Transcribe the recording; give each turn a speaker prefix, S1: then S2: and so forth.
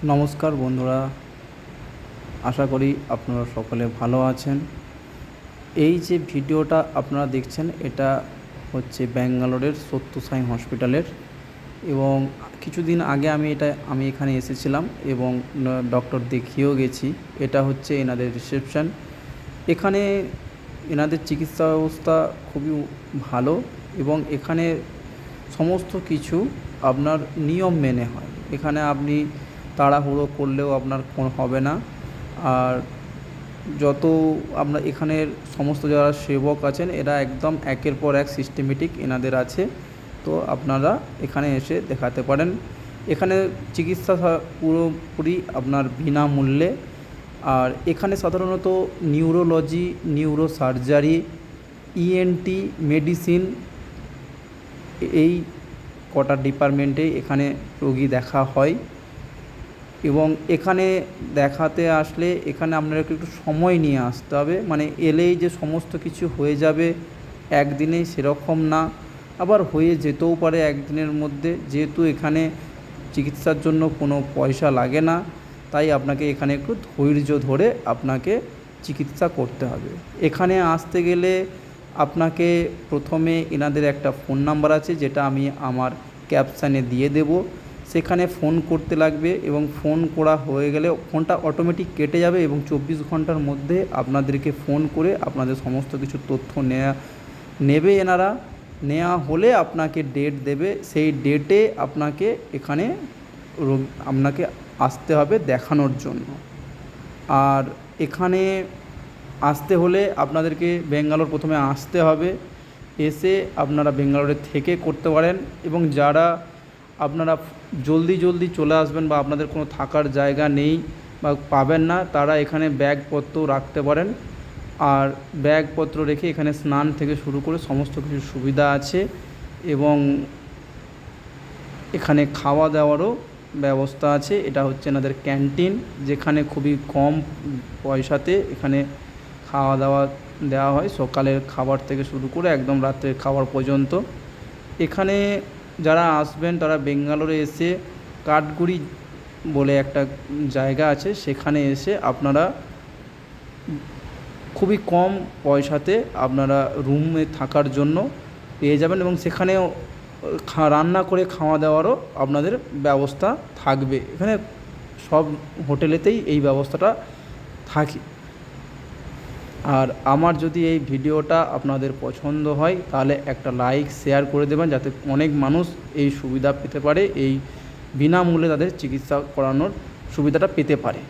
S1: নমস্কার বন্ধুরা, আশা করি আপনারা সকলে ভালো আছেন। এই যে ভিডিওটা আপনারা দেখছেন এটা হচ্ছে ব্যাঙ্গালোরের সত্য সাই হসপিটালের, এবং কিছুদিন আগে আমি এখানে এসেছিলাম এবং ডক্টর দেখিয়েও গেছি। এটা হচ্ছে এনাদের রিসেপশন। এখানে এনাদের চিকিৎসা ব্যবস্থা খুবই ভালো এবং এখানে সমস্ত কিছু আপনার নিয়ম মেনে হয়। এখানে আপনি তাড়াহুড়ো করলেও আপনার হবে না। আর যত আমরা এখানের সমস্ত যারা সেবক আছেন এরা একদম একের পর এক সিস্টেমেটিক এনাদের আছে। তো আপনারা এখানে এসে দেখাতে পারেন। এখানে চিকিৎসা পুরোপুরি আপনার বিনামূল্যে। আর এখানে সাধারণত neurology, neuro surgery, ENT, medicine, এই কটা ডিপার্টমেন্টে এখানে রোগী দেখা হয়। এবং এখানে দেখাতে আসলে এখানে আপনাকে একটু সময় নিয়ে আসতে হবে। মানে এলেই যে সমস্ত কিছু হয়ে যাবে একদিনেই সেরকম না, আবার হয়ে যেতেও পারে একদিনের মধ্যে। যেহেতু এখানে চিকিৎসার জন্য কোনো পয়সা লাগে না, তাই আপনাকে এখানে একটু ধৈর্য ধরে আপনাকে চিকিৎসা করতে হবে। এখানে আসতে গেলে আপনাকে প্রথমে এনাদের একটা ফোন নাম্বার আছে, যেটা আমি আমার ক্যাপশানে দিয়ে দেব। সেখানে ফোন করতে লাগবে এবং ফোন করা হয়ে গেলে ফোনটা অটোমেটিক কেটে যাবে এবং 24 ঘন্টার মধ্যে আপনাদেরকে ফোন করে আপনাদের সমস্ত কিছু তথ্য নেবে এনারা। নেওয়া হলে আপনাকে ডেট দেবে, সেই ডেটে আপনাকে এখানে আপনাকে আসতে হবে দেখানোর জন্য। আর এখানে আসতে হলে আপনাদেরকে ব্যাঙ্গালোর প্রথমে আসতে হবে। এসে আপনারা ব্যাঙ্গালোরে থেকে করতে পারেন, এবং যারা আপনারা জলদি চলে আসবেন বা আপনাদের কোনো থাকার জায়গা নেই বা পাবেন না, তারা এখানে ব্যাগপত্র রাখতে পারেন। আর ব্যাগপত্র রেখে এখানে স্নান থেকে শুরু করে সমস্ত কিছু সুবিধা আছে, এবং এখানে খাওয়া দাওয়ারও ব্যবস্থা আছে। এটা হচ্ছে এনাদের ক্যান্টিন, যেখানে খুবই কম পয়সাতে এখানে খাওয়া দাওয়া দেওয়া হয়, সকালের খাবার থেকে শুরু করে একদম রাত্রের খাবার পর্যন্ত। এখানে যারা আসবেন তারা বেঙ্গালোরে এসে কাঠগুড়ি বলে একটা জায়গা আছে, সেখানে এসে আপনারা খুবই কম পয়সাতে আপনারা রুমে থাকার জন্য পেয়ে যাবেন, এবং সেখানেও রান্না করে খাওয়া দাওয়ারও আপনাদের ব্যবস্থা থাকবে। এখানে সব হোটেলেতেই এই ব্যবস্থাটা থাকে। আর আমার যদি এই ভিডিওটা আপনাদের পছন্দ হয় তাহলে একটা লাইক শেয়ার করে দেবেন, যাতে অনেক মানুষ এই সুবিধা পেতে পারে, এই বিনামূল্যে তাদের চিকিৎসা করানোর সুবিধাটা পেতে পারে।